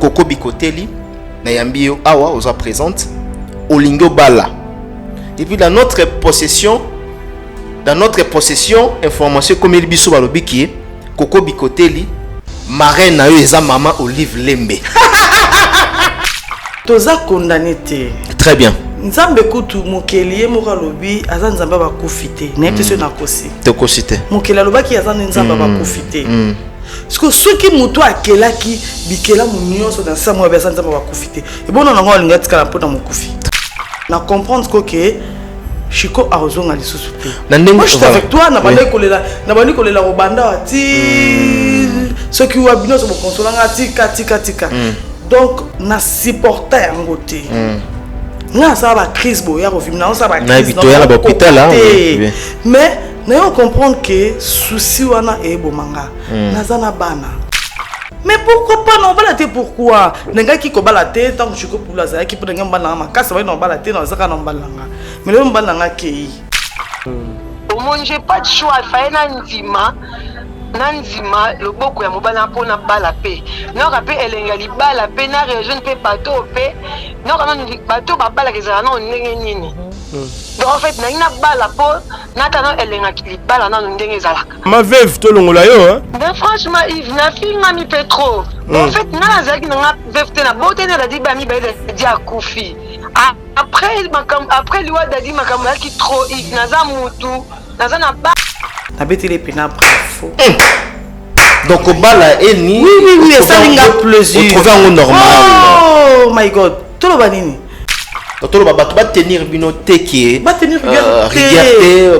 Coco Bikoteli Nayambi Awa osa présente Olingo Bala. Et puis dans notre possession information comme il biso balobi ki Coco Bikoteli marraine na yo eza maman Olive Lembe. Toza condamné te. Très bien. Nzambe kutu mokeli moko lobi aza nzambe ba kufite. Na yete na kosi. Te kosite. Mokeli lobaki aza nzambe ba kufite. Parce que ceux qui muto akela ki bikela munyoso dans ça moi besa nzambe ba kufite. Et bon on nga linga tika na pota mokufi. Na comprendre que Chiko arozonga lisusu te. Moi je suis avec toi na bandi kolela robanda ati ceux qui wa bino so consolanga tika. Donc na supporter ngote. Na ça va crise boya refim na ça va crise. Na hôpital là. Mais na comprendre que souci wana e bomanga. Nazana bana. Mais pourquoi pas non balaté pourquoi? Nenga ki ko balaté tant que Chiko pour la za ki pour nenga mbala ma kasa va non balaté non ça non balanga. Mais le mbalanga kei. Au moins j'ai pas de choix, fa na nzima. Nanzima loboko ya mobala mpona bala pe noka pe elenga libala pe na région pe bateau pe noka na bateau ba bala kezala na ndenge nini donc en fait na bala po na tano elenga libala na ndenge ezalaka ma veuve to longola yo hein mais franchement Yves na finga mi petro en fait na zaki na veuve te na bote na di ba mi ba di akufi après liwa dadi makambo ki trop Yves na za mutu na za na Nabetele pena bravo. Donc au bala eni. Oui, ça n'a plaisir. Trouver un normal. Oh my God. Tout le banini. Donc tout le baba tu vas tenir bino teki. Va tenir bien.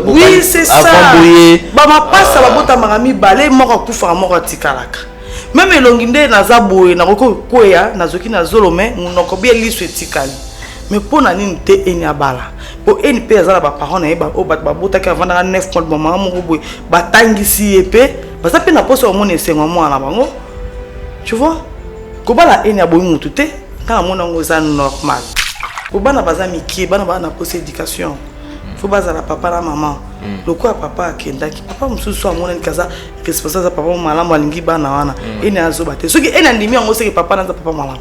Oui, c'est ça. Ba ma passe ça va bota marami balé moko kufa moko tikalaka. Même elonginde na zaboye na koko koya na zoki na zolome munoko bien liso etikali. Mais pour nani te eni abala. Pour eni pe azala ba parents na ba o bat ba bota ka vanda 9 compte ba mama mo boy batangisi epé ba sa pe na poso mo ne sengo mo na bango. Tu vois? Ko bala eni aboyi mutu te kana mona ngo za normal. Ko bana baza miki bana bana poser éducation. Faut bazala papa na maman. Lokwa papa akendaki papa mususu amona nikaza responsable papa malamu alingi bana wana. Eni azoba te. Soki eni andimi ngo seki papa na papa malamu.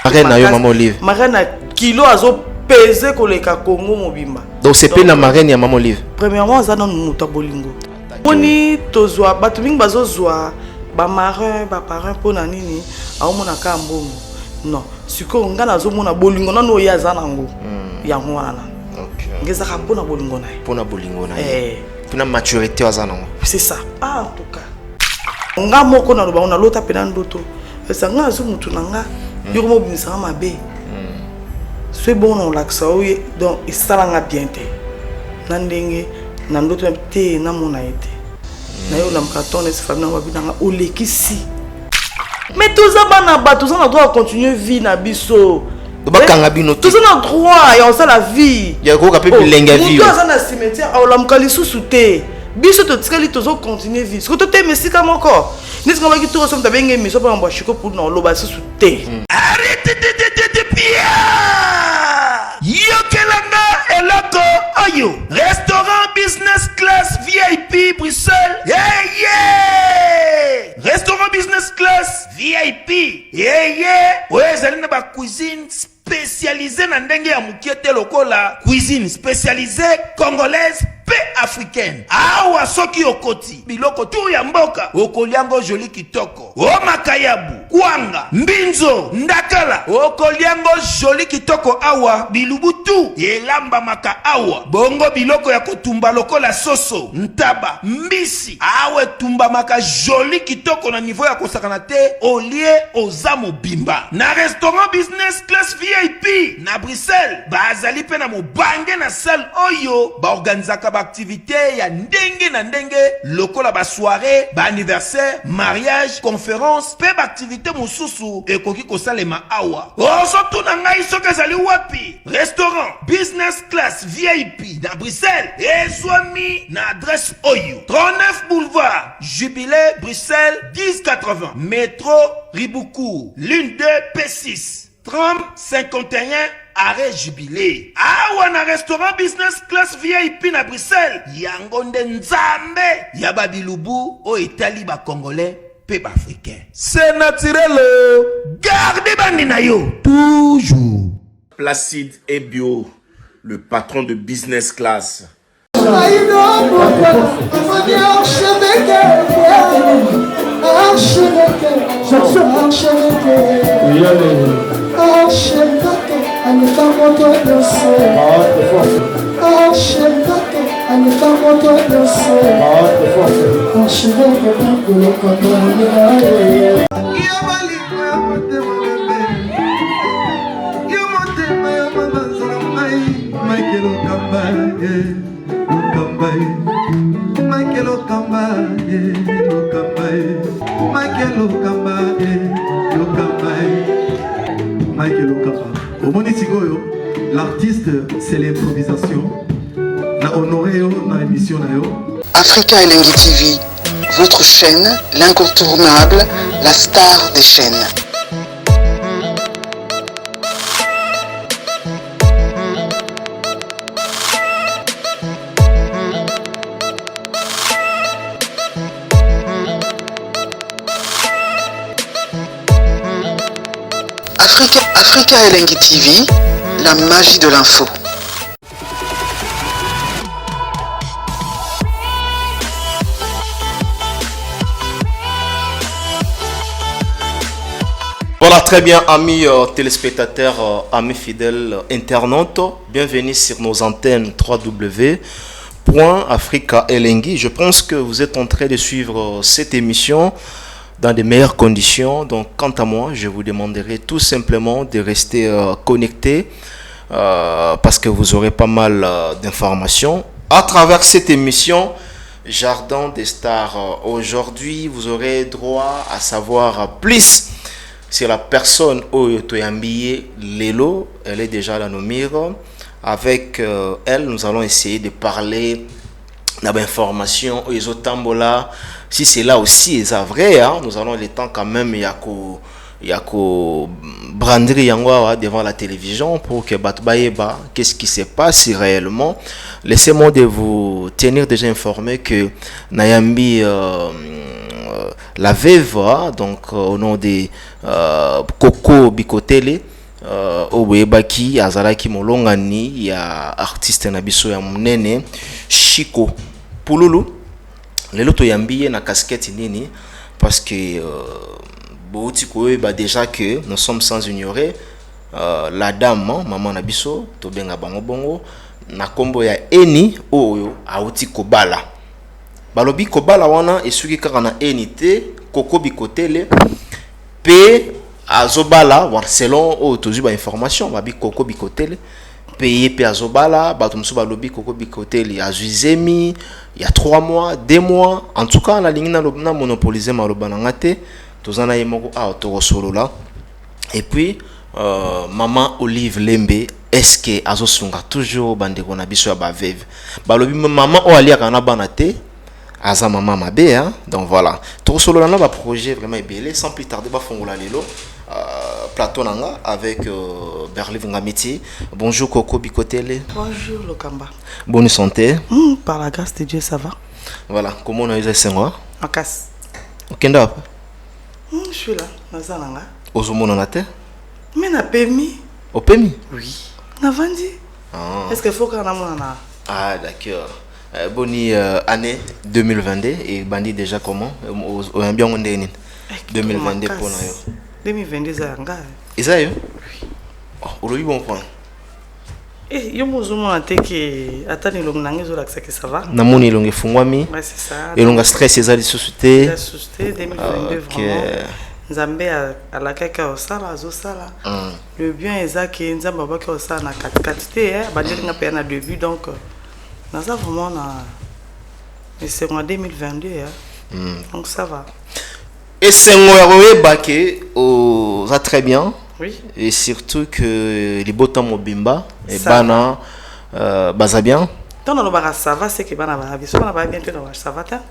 Marraine na yo maman Olive. Marraine na kilo azo peser koleka Congo mobimba. Donc c'est pe na marraine ya maman Olive. Premièrement ça donne muta bolingo. Boni tozwa batu mingi bazozwa ba marin ba parrain pona nini aomona ka mbongo. Non, siko nga nazomona bolingo nano yaza nango. Yango wana. OK. Ngeza ka pona bolingo na. Pona bolingo na. Pona maturité waza nango. C'est ça. Ah en tout cas. Nga moko na loba na lota pena ndoto. Esa nga azu mutu nanga. Yoko mo bimisa mabe. C'est bon on l'accès donc il salanga bien te. Nandenge na ndoto te na mona été. Na yo na mkaton es famille na babinanga olekisi. Mais tous ça bana ba tous on a droit à continuer vie na biso. Bakanga bino tous on a droit et on ça la vie. Ya ko ka pe lenga vie. Tous ça na cimetière a la mkalisu sute. Biso to tikali tozo continuer vie. Ce que to te mesika moko. Ni ce qu'on va ki to ressemble tabenge miso pa mbo Chiko pour na loba su sute. Arrête de Pierre. Yokelanga eloko ayo restaurant business class VIP Bruxelles. Yeah. Restaurant business class VIP. Yeah. Ouais, ça na ba cuisine spécialisée na ndenge ya mukiete lokola cuisine spécialisée congolaise pe africaine. Awa soki okoti biloko tu ya mboka okoliango joli kitoko o makayabu kwanga mbinzo ndakala okoliango joli kitoko awa bilubutu elamba maka awa bongo biloko ya kotumba lokola soso ntaba mbisi awe tumba maka joli kitoko na niveau ya kosakana te olie ozamo bimba na restaurant business class VIP na Bruxelles bazali pe na mobange na salle oyo ba organizaka ba activité ya ndenge na ndenge lokola ba soirée ba anniversaire mariage conférence pe ba activité mususu ekoki kosalema awa oso tuna ngai soki ezali wapi restaurant business class VIP na Bruxelles ezwami na adresse oyo 39 boulevard Jubilé Bruxelles 1080 métro Riboucourt l'une 2 P6 30 51 arrêt Jubilé. Awa na restaurant business class VIP na Bruxelles. Yango nde nzambe ya babilubu o etali ba Congolais pe africain. C'est naturel. Gardez bandi na yo toujours. Placide et Bio, le patron de Business Class. L'artiste, c'est l'improvisation. La honoré dans l'émission. Africa Elengi TV, votre chaîne, l'incontournable, la star des chaînes. Africa Elengi TV, la magie de l'info. Voilà, très bien, amis téléspectateurs, amis fidèles internautes, bienvenue sur nos antennes www.africa Elengi. Je pense que vous êtes en train de suivre cette émission dans de meilleures conditions. Donc, quant à moi, je vous demanderai tout simplement de rester connecté parce que vous aurez pas mal d'informations à travers cette émission Jardin des Stars. Aujourd'hui, vous aurez droit à savoir plus sur la personne Oyotoyambiye Lelo. Elle est déjà dans nos murs. Avec elle, nous allons essayer de parler d'informations aux Tambola. Si c'est là aussi, c'est vrai, hein, nous allons le temps quand même, il y a brandri yango devant la télévision pour que Batbaïba, qu'est-ce qui se passe réellement. Laissez-moi de vous tenir déjà informé que Nayambi, la veuve, donc au nom de Coco Bikotele, Obebaki, Azalaki Molongani, il y a artiste Nabiso ya Munene, Chico Pululu. Les loto yambiye na casquette nini parce que déjà que nous sommes sans ignorer la dame maman Nabiso to benga bango bongo na kombo ya eni oyo auti kobala balobi kobala wana esuki kaka na enité Koko Bikotele pe azobala selon o tozu ba information babi Koko Bikotele payé pe azobala bato musu balobi Koko Bikotele azuzemi il y a 3 mois 2 mois en tout cas la ligne na monopolisé maloba na ngate tozana yemoko a to solo là et puis maman Olive Lembe est-ce que azosunga toujours bandeko na biso ya ba veuve balobi maman o alia kana bana te aza maman mabe hein donc voilà to solo là ba projet vraiment belé sans plus tarder ba fongola lelo plateau nanga avec Berliv Ngamiti. Bonjour Koko Bikotele. Bonjour Lokamba. Bonne santé. Par la grâce de Dieu, ça va. Voilà, comment on a eu ça en casse. Okenda. Je suis là, Nazananga. Ozomo na te? Mais na permis. Au permis? Oui. Na vendi. Est-ce qu'il faut qu'on a mon ana? Ah d'accord. Bonne année 2022 et bandi déjà comment? Au bien on est 2022 pour nous. 2022 ça nga. Isayo? Oui. Bon point. Eh, yo mozumo na teke atani longnange zo lakisa que ça va. Na moni longue fungwami. Ouais, c'est ça. Et longue stress ezali société. La société 2022 vraiment. Nzambe a la kaka osala zo sala. Le bien ezaki nzamba ba ka osala na quantité ba dire nga pe na début donc na ça vraiment na mais c'est en 2022 hein. Donc ça va. Et c'est un baké ça très bien. Oui. Et surtout que les botons mobimba et bana baza bien. Tant dans le bar ça va c'est que bana va biso bana va bien te ça va ta.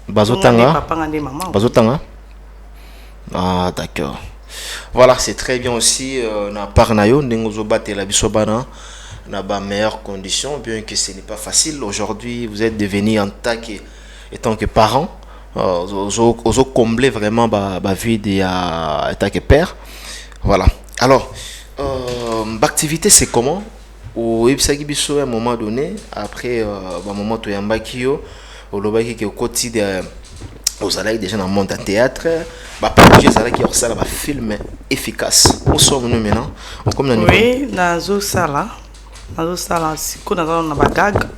Bazotanga. Papa ngandi maman. Bazotanga. Ah d'accord. Voilà, c'est très bien aussi na parnayo ndengozo batela biso bana na ba meilleures conditions bien que ce n'est pas facile aujourd'hui, vous êtes devenu en tant que parent. ozo combler vraiment ba vide ya état que père. Voilà. Alors l'activité c'est comment? Au ebisaki biso à un moment donné après ba moment to yambaki yo olobaki ke koti de aux allées déjà dans le monde du théâtre, bah projet ça là qui ça là film efficace. Où sommes nous maintenant? Comme dans oui, nazo sala siko nazo na bagag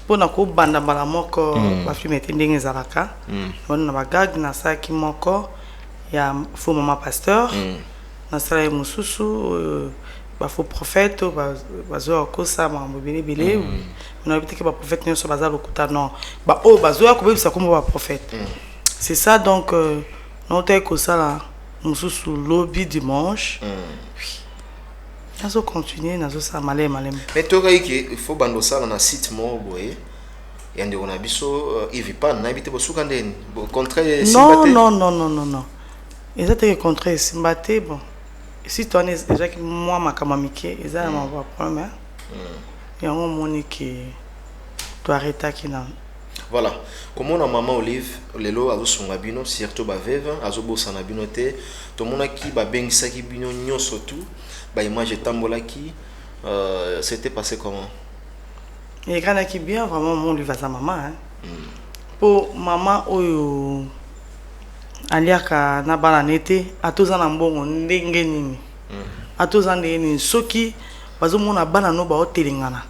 pona ko banda bala moko ba film était ndenge zalaka. On na bagag na saki moko ya faux maman pasteur. Na sala mususu ba faux prophète bazo ko sa mambo bilé. On a dit que ba prophète ne so baza lokuta non. Ba o bazo ya ko bebisa comme ba prophète. C'est ça donc on t'a que ça là nous sous lobby dimanche. Oui. Nazo continuer nazo ça malem. Mais toi il faut bando ça dans un site mo boye. Et on a biso il vit pas n'habite bo soukandeni. Bo contraire simbaté. Non. Exactement contraire simbaté bon. Si toi es déjà que moi ma kamamike, ça m'a pas problème. Il y a un monde qui doit arrêter qui n'a. Voilà. Comme on a maman Olive, lelo azo songa bino surtout ba veve, azo bossa na bino te. To mona ki ba bengisa ki bino nyonso tout. Ba image tambola ki c'était passé comment? Il y a qui bien vraiment mon lui va sa maman hein. Pour maman oyo aliaka na bana nete atoza na mbongo ndenge nini. Atoza ndenge nini soki bazo mona bana no ba otelingana.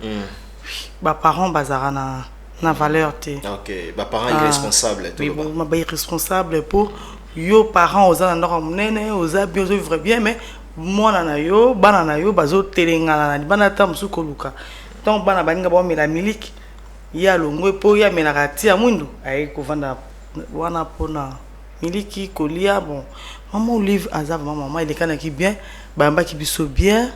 Ba parents bazara na valeur te. OK, ba parents irresponsables tout. Oui, bon ba irresponsable pour yo parents oza na nene oza bien vivre bien mais mwana na yo bana na yo bazo telingana na bana ta musuko luka. Donc bana baninga ba mela miliki ya longwe po ya mela katia mwindu ai kovanda wana pona miliki kolia bon maman Olive azava maman il est kana ki bien bamba ki biso bien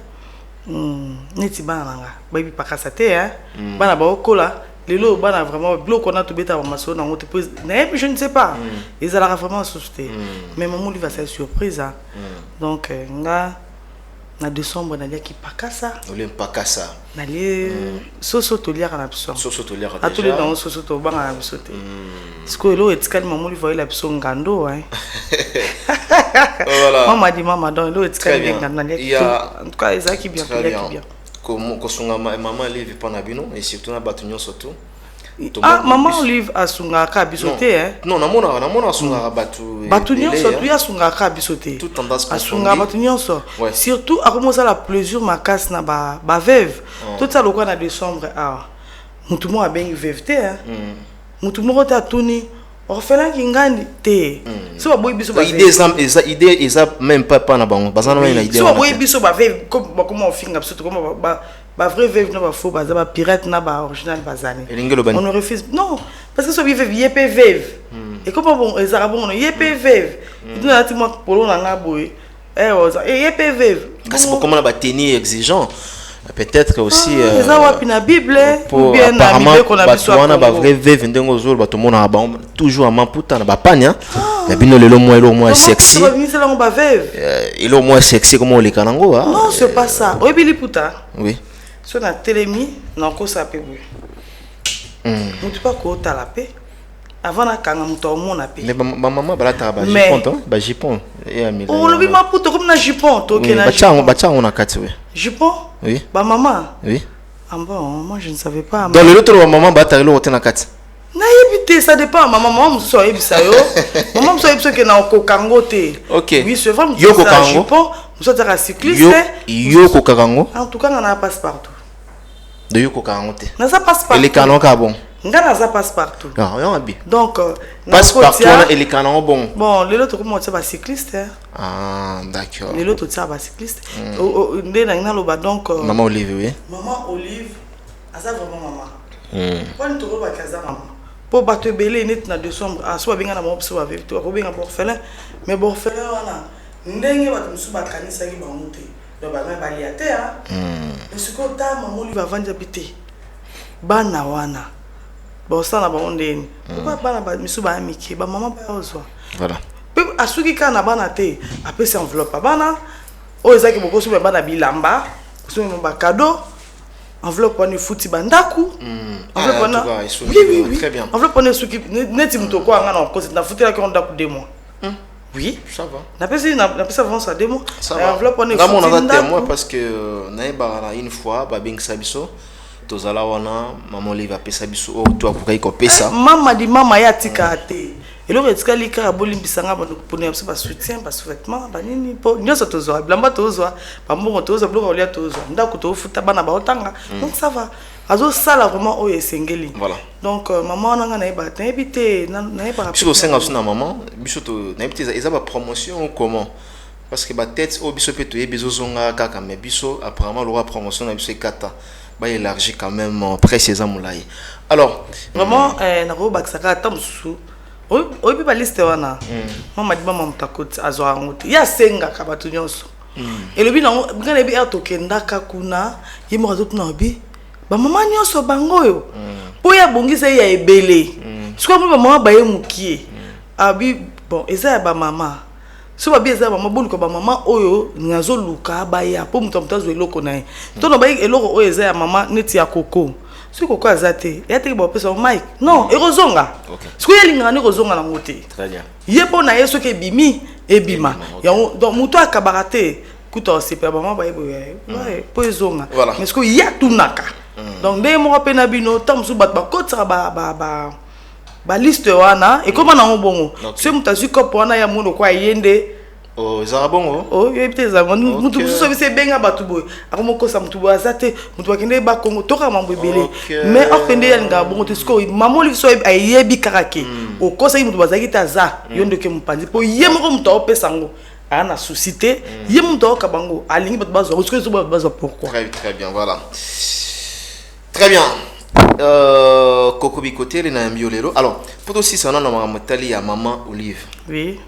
neti bana nanga baby pakasa te hein bana ba okola lelo bana vraiment bloc on a tout beta maso na ngote pose na je ne sais pas ils allaient vraiment souffrir mais maman Olive va faire surprise hein donc nga na décembre na ki pakasa oli pakasa na li soso to liaka na biso soso to liaka déjà atuli na soso to banga na biso te siko elo etikali maman Olive voyait la biso ngando hein voilà maman dit maman donc elo etikali ngando na li en tout cas ezaki bien comme ko sunga maman Olive pa na bino et surtout na batunyo surtout ah maman Olive asunga ka bisote hein non namona asunga batu nyonso tu asunga ka bisote tout tendance asunga batu nyonso surtout a commencé la plaisir makasi na ba veuve tout ça lokwa na décembre ah mutu mo abengi veuve te hein mutu mo ta tuni orphelin kingandi te so ba boy biso ba idée eza même pas na bango bazana na idée so ba boy biso ba veuve comme on finga biso comme ba vrai veuve na ba faux ba pirate na ba original bazane on refuse non parce que so veuve yep veuve et comment bon les arabes on yep veuve nous a dit moi polo na nga boy yep veuve parce que comment on va tenir exigeant peut-être aussi les wapi na bible ou bien na bible qu'on a besoin on a ba vrai veuve ndengo zolo ba to mona ba toujours en puta na ba panya na bino lelo moins sexy il est moins sexy comme on les kanango non c'est pas ça obi puta oui so na telemi na ko sa pe boy mutu pa ko tala pe avant na kanga mutu o mona pe mais maman balata ba jipon ba jipon et ami on lobi ma puto comme na jipon to ke na bacha on a kati oui jipon oui ba maman oui ah bon moi je ne savais pas dans le autre maman bata lo na kati na yebite ça dépend maman so yebisa yo maman so yebisa ke na ko kango te OK oui c'est vraiment yo ko kango jipon so tara cycliste yo ko kango en tout cas on a passe partout de yo ko kango te na ça passe partout et les canons ka bon ngana ça passe partout non on abi donc passe partout et les canons bon les autres comment ça va cycliste ah d'accord les autres ça va cycliste ndé na loba donc maman Olive oui maman Olive asa vraiment maman quand tu revois kaza maman pour battre belé net na décembre à soit benga na mo so avec toi ko benga orphelin mais orphelin wana ndenge ba musu ba kanisa ki ba monter donc ba même bali ate hein ce que ta maman Olive va vendre habiter bana wana ba osana ba ondeni pourquoi bana ba musu ba amiki ba maman ba ozwa voilà pe asuki kana bana te apesa enveloppe bana o ezaki boko so bana bilamba so ba cadeau enveloppe wana efuti bandaku enveloppe wana oui très bien enveloppe wana esuki neti moto ko anga na kosi nafutelaki ngo ndaku 2 mois oui ça va napesa avance à 2 mois enveloppe wana efuti ndaku témoin parce que naeba une fois babengisa biso tozala wana maman olive apesa biso o to akokai kopesa mama ya tika te eloko etikali kaka bolimbisanga pone biso basoutien basouvetement banini mpo nyonso tozwa bilamba tozwa bambongo tozwa biloko olia tozwa ndako tofuta bana baotanga donc ça va azosala vraiment oyo esengeli donc maman wana nga nayeba nayebi te nayeba biso tosenga biso na maman biso nayebi te eza bapromotion ou comment parce que batete oyo biso mpe toyebi ezozonga kaka mais biso apparemment lora promotion na biso ekata ba élargir quand même précisément moulaye alors vraiment nako bakisaka ata mosusu oyebi baliste wana mama di mama mutakoti azwa ngo te ya senga ka bato nyonso elobi nango ngana ebi atokendaka kuna ye moko azotuna obi bamama nyonso bango oyo mpo ya bongisa ya ebele sikoyo mpo bamama baye mokie abi bon eza ya bamama so babi eza mama boluka bamama oyo nazoluka baya mpo moto moto azwa eloko na ye tono bayi eloko oyo eza ya mama neti ya koko soki koko aza te ya teki bapesa mike non ekozonga sikoyo elingaka nde ekozonga nango te ye mpo na ye soki ebima donc moto akabaka te kuta osepela bamama bayeboye mpo ezonga mais sikoyo ya tunaka donc nde moko mpe na bino ntango mosusu bato bakotisaka baliste wana ekoma nango bongo so moto azwi kopo wana ya mono kwa ye nde ezaka bongo oyebi te ezaka motu mosusu obisi ebenga bato boye akomokosa motu boye aza te motu bakende yeba kongo toka mambo ebele mais okende yalingaka bongo te sikoyo mama olive so ayebi kaka ke okosaki motu bazalaki te aza yo ndoke mopanzi mpo ye moko moto aopesa ngo aya na souci te ye moto aoka bango alingi bato bazwa sikoyo so bato bazwa pourquoi très bien voilà très bien Coco Bicoté les na mbiolelo alors pour aussi ça on a motali ya maman Olive oui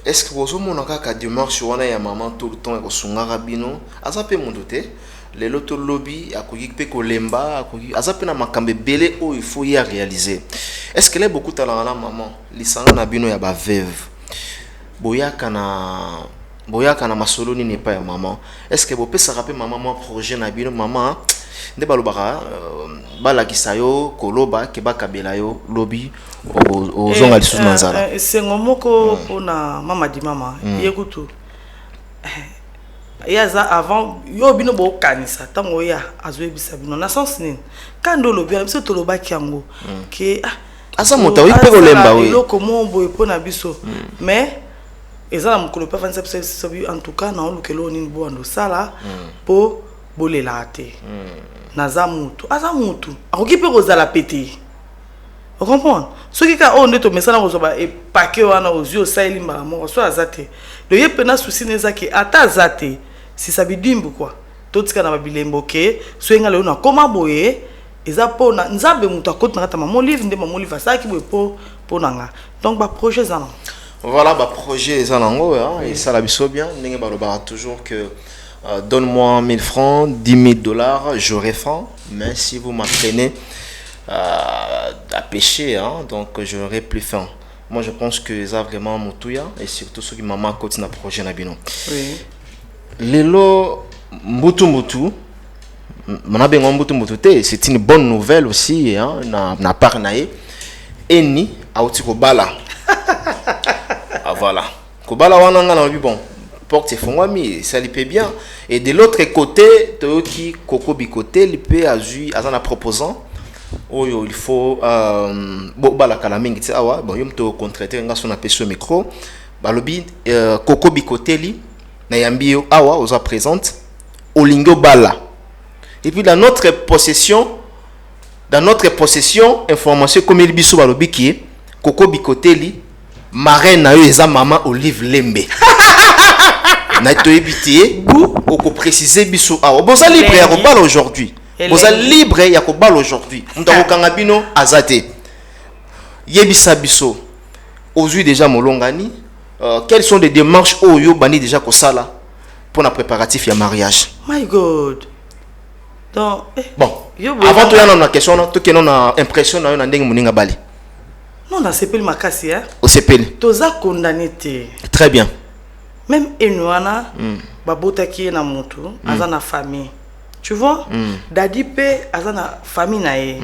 est-ce que vous avez kaka démarche wana ya maman tout le temps ko sungara bino azape mondo te le loto lobby akoki pe ko lemba akoki azape na makambe belé o il faut y réaliser est-ce que les beaucoup talent na maman lisanga na bino ya ba veuve boyaka na masolo ni n'est pas ya maman est-ce que vous pouvez se rappeler maman mon projet na bino maman nde balobaka balakisa yo koloba ke bakabela yo lobi ozonga lisusu na nzala esengo moko mpona mama di mama ye kutu ye aza avant yo bino bokanisa ntango oya azoyebisa bino na sens nini kandi olobi wana biso tolobaki yango ke aza moto aoyi mpe kolemba oyo eloko mo boye mpona biso mais eza na mokolo mpe afanisa biso en tout cas na olukela oyo nini bowanda osala mpo bolela te naza mutu aza mutu akoki pe kozala pete o comprendre soki ka o nde to mesana kozwa epake wana ozwi osaeli mbala moko so aza te le ye pena souci neza ke ata aza te si ça bidimbu quoi totika na babilembo ke so enga leo na koma boye eza pona nzambe mutu akoti na kata mama Olive nde mama Olive asaki boye po nanga donc ba projet zana voilà ba projet zanango et ça la biso bien ndenge balobaka toujours que donne-moi 1000 francs, 10 000 $, j'aurai faim. Mais si vous m'apprenez à pêcher, hein, donc j'aurai plus faim. Moi, je pense que ça vraiment moutouya et surtout ceux qui maman côté na projet na bino. Oui. Lelo mbutu manabengo mbutu te, c'est une bonne nouvelle aussi hein, na part nae. Eni auti ko bala. Ah voilà. Ko bala wana ngana bon. Porte fongwami ça lui paie bien et de l'autre côté Toyoki Coco Bicoté lui paie azui azana proposant oyo il faut bo bala kala mingi tsa awa bon yom to contracter nga son appel sur micro balobi Coco Bicoté li na yambi awa oza présente olingo bala et puis dans notre possession information comme il biso balobi ki Coco Bicoté li marraine na yo eza maman Olive Lembe na to éviter ou préciser biso ah boza libre ya ko bala aujourd'hui boza libre ya ko bala aujourd'hui ndako kanga bino azate yebisa biso aujourd'hui déjà molongani quelles sont les démarches oyo bani déjà ko sala pour na préparatif ya mariage my god donc bon avant to yana na question to keno na impression na yo na ndenge moninga bali non na sepeli makasi hein au sepeli toza condamné te très bien même enwana babotaki na mutu aza na famille Tu vois? Dadi pe azana famille na ye.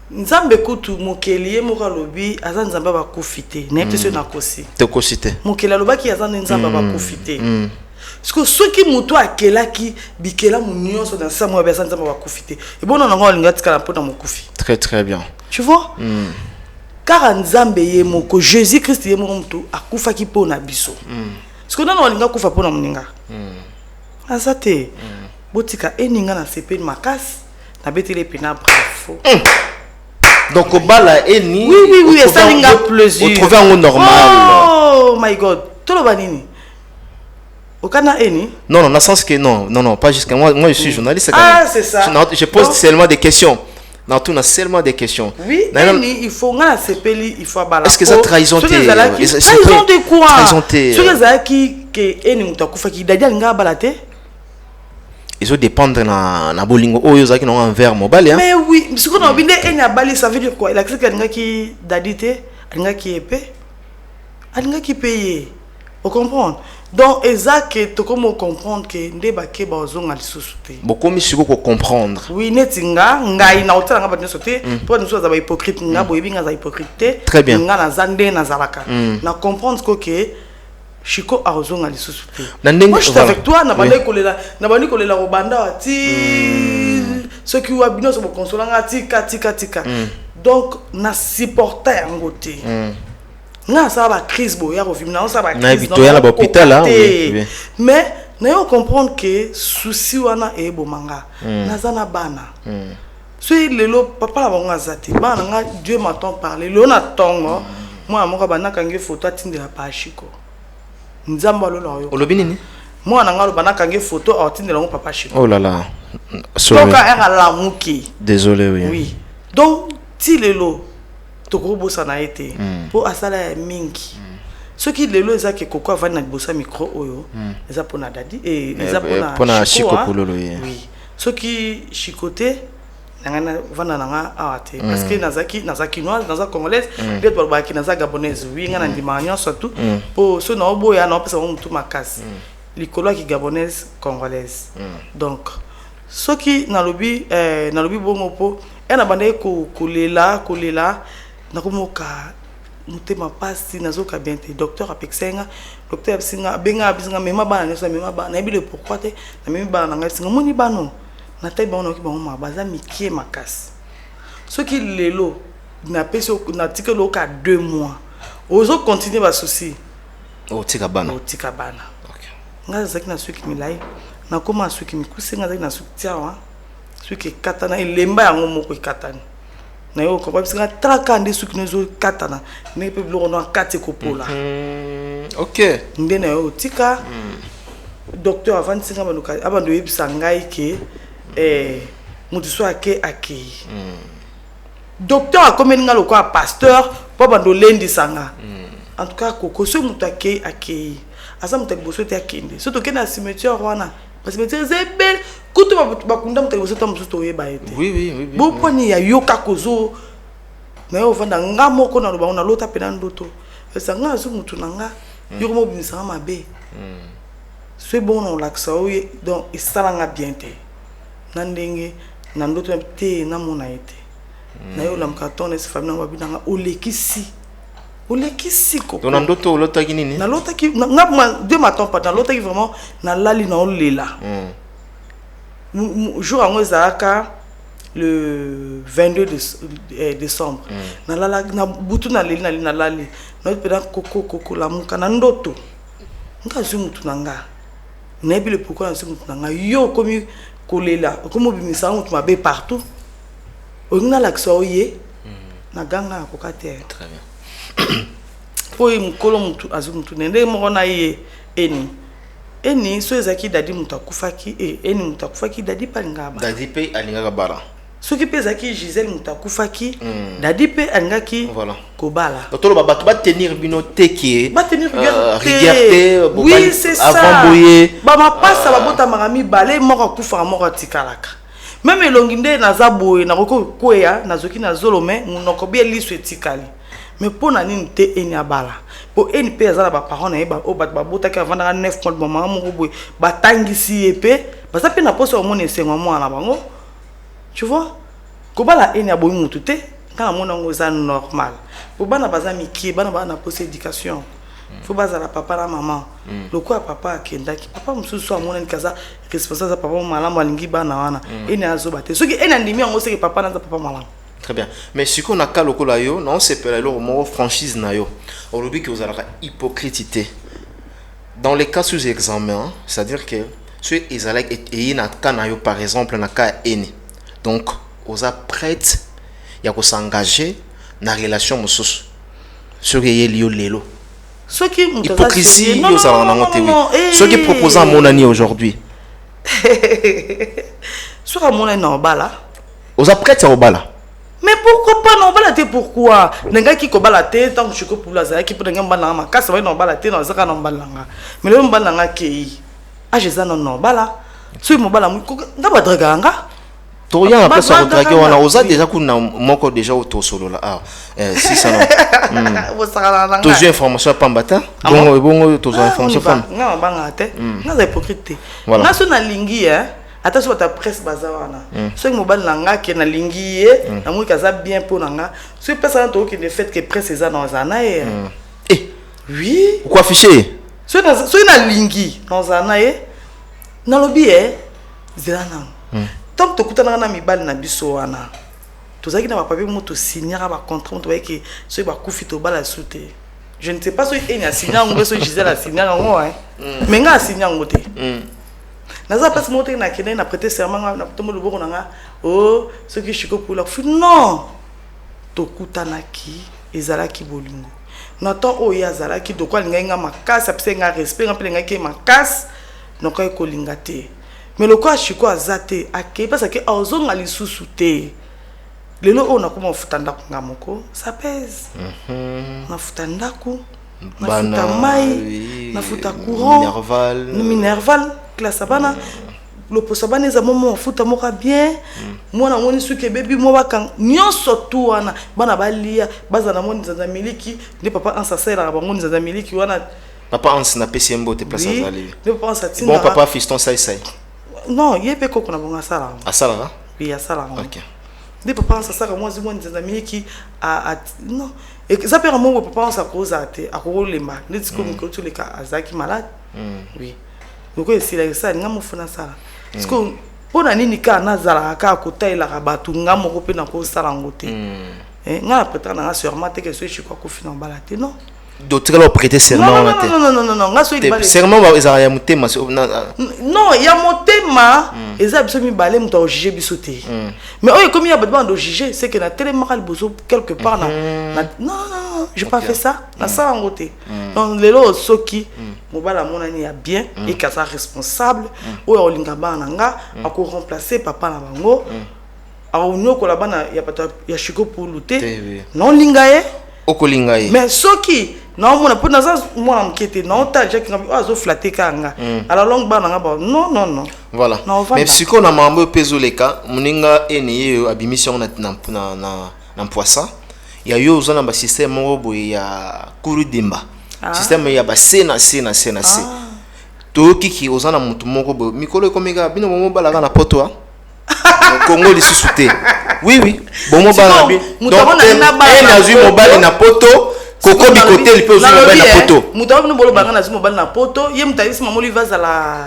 Nzambe kutu mokeliye mokalobi azana nzamba ba kufite. Na yete na kosi. Te kosite. Mokela lobaki azana nzamba ba kufite. Parce que ceux qui muto akela ki bikela munyo so dans ça moi ba nzamba ba kufite. Et bon on nga linga tika na pona mokufi. Très très bien. Tu vois? Car nzambe ye moko Jésus Christ ye moko muto akufa ki pona biso. Parce que non linga kufa pona muninga. Azate. Botika eninga na sepe makas na betele pena bravo. Donc au bas là eni. Oui, ça linga plaisir. On trouve un normal. Oh my god. Tolo banini. Okana eni? Non, dans le sens que non, pas jusqu'à moi je suis journaliste. Ah, c'est ça. Je pose seulement des questions. Non, tout, on a seulement des questions. Oui, il faut nga sepeli, il faut bala. Est-ce que ça trahison trahison de quoi? Trahison qui que eni mutakufa ki dadi nga balate? Ils ont dépendre na bolingo oyo zaki na envers mobile. Mais oui, ce qu'on a bindé eni abali ça veut dire quoi? Il a que nga ki dadi te, nga ki épée, nga ki payer. Vous comprenez? Donc, exact, tu comment comprendre que ndeba ke ba ozonga lisusu te. Beaucoup mi siko ko comprendre. Oui, netinga ngai na otala nga ba nsote, pour nous za ba hypocrite nga boyebi nga za hypocrite. Très bien. Nga na zande na zalaka. Na comprendre que Chiko a ozonga lisusu te. Moi je suis avec toi na bande kolela robanda ti ceux qui ont bino so consolanga tika. Donc na supporter ngote. Nga ça va crise boya refina ça va crise na l'hôpital là oui. Mais na yo comprendre que souci wana e bomanga nazana bana so lelo papa la bonga zati bana nga Dieu m'entend parler lo na tongo moi moko bana kange photo atindela pa Chiko nzamba lo na yo olobi nini moi na nga lo bana kange photo atindela ngo papa Chiko. Oh là là, donc à la muki désolé oui donc ti lelo toko bosa na été pour asala mingi ceux qui lelo ezaki koko avant na bosa micro oyo eza pona dadi et eza pona Chiko pololo oui ceux qui chicoté nanga vana nanga awate parce que nazaki noise naza congolaise peut être baki naza gabonaise oui ngana ndimanya surtout pour ceux na boya na pesa mutu makasi likolo ki gabonaise congolaise donc ceux qui nalobi bongo po ena bande ko kolela nakomoka mutema pasi nazoka bien te docteur apexenga docteur apsinga benga bisinga mema bana nesa mema bana ebile pourquoi te na mema bana nga singa moni bano na taille bana ki bango baza mikie makasi ce qui lelo na peso na tike loka 2 mois ozo continuer ba souci tika bana OK nga zaki na suki milai na koma suki mikusenga zaki na suki tiawa suki katana elemba yango moko katana na yo ko babisanga traka ndi suki nezo katana ne pe bloko no kati ko pola OK ndena yo tika docteur avant singa banuka abando yebisa ngai ke mutu so ake docteur akomeni nga lokwa pasteur po bando lendi sanga en tout cas koko so mutu ake asa mutu boso te akende so to kena cimetière wana parce que c'est belle kutu bakunda mutu boso to mutu to yeba ete oui bo poni ya yoka kozo na yo vanda nga moko na loba na lota pena ndoto esa nga zo mutu nanga yoko mo bimisa mabe c'est bon on l'accès donc isalanga bien te na ndenge na ndoto te na mona ete na yo lam carton es famille na babinanga olekisi ko donc na ndoto lota ki nini na lota ki nga de matin pas na lota ki vraiment na lali na olela jour en ezaka le 22 décembre na lala na butu na leli na lali na peda koko la muka na ndoto nga zumutu nanga na ebile pourquoi na zumutu nanga yo komi kolela komo bimisa mutu mabe partout ongina l'accès oye na ganga kokate très bien po mukolo mutu azumutu nende moko na ye eni so ezaki dadi mutu akufaki eni mutu akufaki dadi palingaba dadi pe alingaka bala soki pe ezaki Gisèle mutu akufaki dadi pe alingaki voilà kobala tolo bato ba tenir bino teki ba tenir rigueur oui c'est ça avant boyer ba mapasa babota magami balé moko akufa moko tikalaka même elongi nde naza boye na kokwea nazoki na zolome munoko bie liso etikali mais pona nini te eni abala po NP azala ba parents na ba o bat ba bota ka vanda 9 mois maman moko boye batangisi epe Parce que na poso mon esengo mwana bango. Tu vois? Kobala eni aboyi mutu te, quand mon ngo za normal. Pour bana baza miki, bana bana poser éducation. Faut baza la papa la maman. Le quoi papa akendaki, papa mususu amona nikaza responsable papa malamu alingi bana wana. Eni azobate. Soki eni andimi ngo seki papa na papa malamu. Très bien. Mais si on a cas local yo, non c'est pas le mot franchise na yo. On oublie que vous avez la hypocrité. Dans les cas sous examen, c'est-à-dire que ceux ils allaient et na cas na yo par exemple na cas eni. Donc, vous êtes prête à s'engager dans la relation mususu. Ceux qui est lié lelo. Ceux qui hypocrisie yo ça na ngote oui. Ceux qui proposent à mon ami aujourd'hui. Sur à mon ami non bala. Vous êtes prête à obala. Mais pourquoi pas non bala te pourquoi? Nenga qui ko bala te tant que je ko pour la za qui pour nenga bala ma kasa va non bala te non zaka non bala nga. Mais le bala nga ki. Ah je za non bala. Sur mon bala mu ko ngaba draga nga. Toya après ça retraquer on a osé déjà qu'on a moko déjà auto solo là ah si ça non tous information pas matin bon tous information femme non banga te na hypocrite na so na lingi attention ta presse bazawana so mobile nanga ke na lingi na mo kaza bien pour nanga so personne to que le fait que presse ça dans zana oui quoi afficher so na lingi dans zana na lobby zana tant que tu as un mibal na biso wana tout ça qui n'a pas papier moto signer ba contrat moto ba que so ba kufi to bala souté je ne sais pas si il y a signer ngo so Gisèle a signer ngo mais nga signer ngo te naza passe moto na kene na prêter serment na tomo le boko nga oh ce qui chiko pour la non to kutanaki ezalaki bolingo na temps o ya zalaki to kwa linga makasa pse nga respect nga pele nga ke makasa no ko kolinga te. Mais le quoi chiko azate ake parce que ozonga lisusu te lelo on a comment futanda ngamoko ça pèse na futanda ku na futa mai na futa courant minerval classe bana le posabane za momo futa moka bien mwana ngoni suke baby mo bakang nyonso tu wana bana balia baza na moni za miliki ndi papa ansasera ba ngoni za miliki wana papa ans na pesembo te place azali bon papa fiston sai non, il y a pas qu'on a bon à ça. À ça là? Oui, à ça là. Ok. Des papas, ça sert à moi, des amis qui a non. Et ça peut mon papa, ça cause à cause les marques. Les discours que tous les cas, à Zaki malade. Oui. Donc, c'est là ça, n'a mon fond à ça. Parce que pour la ninika, Nazara, à côté, la rabatu, n'a mon copain dans cause ça l'angote. N'a pas prétendre sûrement que ce suis quoi qu'on finit en balade, non? D'autres leur prêter serment non serment va ezaya mutema non il y a motema eza biso mi balé muto juger bisoté mais oh comme il y a besoin de juger c'est que na télémaral bozo quelque part non j'ai pas fait ça na ça ngoté donc lelo soki mobala monani ya bien et kaza responsable ou olinga bana nga ako remplacer papa na bango a nyoko la bana ya pata ya chiko pour lutter non lingaye okolingaye mais soki non mon pour dans moi m'inquiéter non ta j'ai qui azo flatter kanga alors longue bana nga non voilà mais si qu'on a mambo pezoleka muninga eni abimission na poisson ya yo uzana ba système robo ya kuru dimba système ya ba sena to kiki uzana mutu moko bo mikolo komika bino mo bala na poto Congo les sous-souté oui bon mo bala bi donc azui mobile na poto Coco Bicoté il peut aussi mobile na poto muto no bolo banga na mobile na poto ye mutaisi mamoli vaza la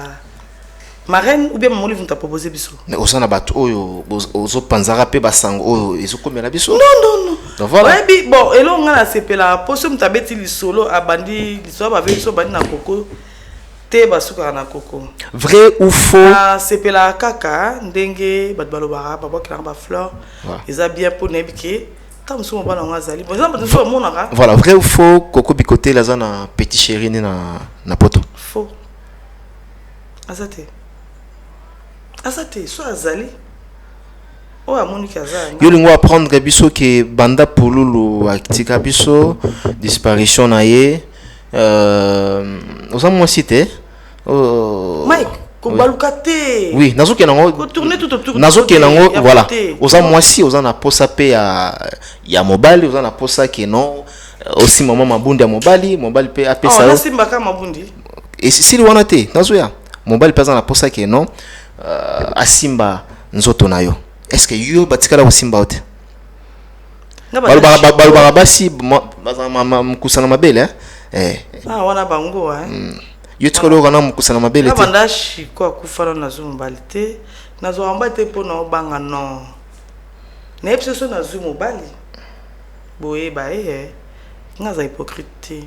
marraine ou bien mamoli vont te proposer biso mais osana bato oyo ozo panzara pe basango oyo ezokomela biso non donc voilà ouais bon elo ngana sepela poso mutabeti lisolo abandi lisolo ba ve so bandi na Coco te basuka na Coco vrai ou faux sepela kaka ndenge bat balobara baba kila ba fleur eza bien pour nebiki tam so mobala ngazali bon exemple so monaka voilà vrai ou faux Coco Bicoté la zana petit chéri na poto faux azate so azali o amoni kazali yo lingo apprendre biso ke banda pululu aktika biso disparition na ye osamo cité Mike kobalukate oui nazoke nango tourner tout autour nazoke nango voilà oza mwasi oza na posa pe ya mobali oza na posa ke non aussi maman mabundi ya mobali pe apesa on simba ka mabundi et si wana te nazoya mobali pe za na posa ke non asimba nzoto na yo. Est-ce que yo batikala osimba ote? Balobaka basi mkusana mabele wana bango yo tikolo kana mkusana mabele te. Banda shiko akufana na zumu balite. Nazo amba te pona obanga non. Na epso na zumu bali. Boye ba ngaza hypocrite.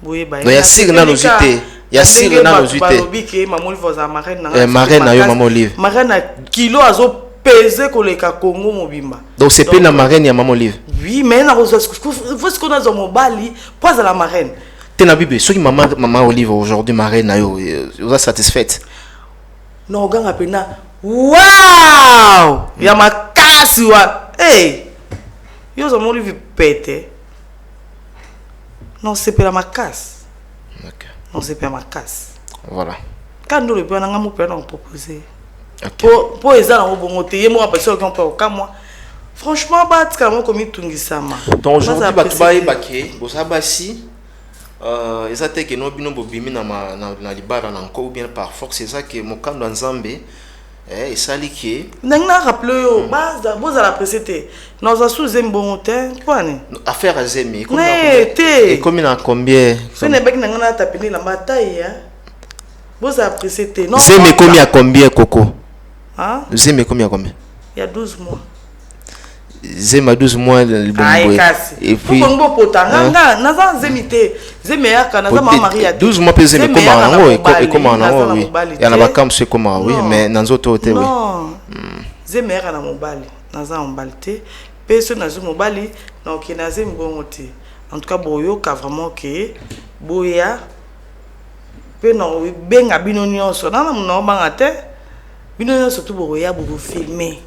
Boye ba. No ya sig na lozite. Ya sig na lozite. Balobike mamoli voza marraine na. Marraine na yo Maman Olive. Marraine na kilo azo peser koleka Congo mobimba. Donc c'est pas la marraine ya Maman Olive. Oui, mais na rozo faut ce qu'on a dans mobali, pas à la marraine. Tena bibe, so ki Maman Olive aujourd'hui marraine na yo, vous êtes satisfaite? Non, ganga pena. Wow! Ya makasi wa. Hey! Yo za Olive pète. Non, c'est pas la makasi. OK. Non, c'est pas ma casse. Voilà. Quand nous le prenons, on peut nous proposer. OK. Pour les gens, on peut monter. Moi, parce qu'on peut au moi. Franchement, bah, tu as commis tout ça. Donc aujourd'hui, bah, tu vas y baquer. Bon, ça va si. Ils ont que nous bino bobimi na libara na encore ou bien par force. C'est ça que mon camp dans Zambé. Et ça liqué. N'a rappelé au bas, vous à la précédé. Nous avons sous-aimé bon hôtel. Quoi, ne? Affaire à Zemi. Et comme il a combien? Ce n'est pas que nous avons tapé la bataille. Vous à la précédé. Zemi combien à combien, Coco? Hein? Zemi combien à combien? Il y a 12 mois. Zema 12 mois et puis bongo potanga naza zemite zemeaka naza mama Maria 12 mois pèse mais comment nango oui ya na bakam c'est comment oui mais nanzoto te oui zemeaka na mobali naza mobali peso nazo mobali donc naza mbongo te en tout cas boyo ka vraiment que boya pe no benga bino nyonso na no banga te bino nyonso tout boya bo filmer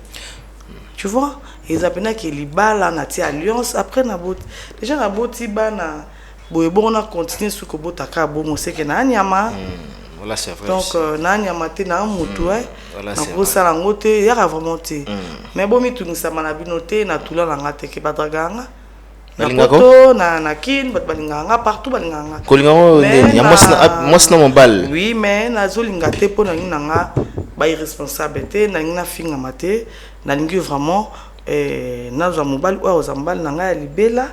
tu vois. Ils appellent que les balles en alliance après na bot déjà na boti bana boye bon on continue sur ko botaka bon c'est que na nyama voilà c'est vrai donc na nyama te na mutu na ko sala ngote ya vraiment te mais bon mi tunisa mana binote na tula na ngate ke badraganga na poto na kin bat balinganga partout balinganga kolinga ya mosna mobile oui mais na zolinga te pona nga ba irresponsable te na ngina finga mate na lingi vraiment nazo mobile ou zambal nanga libela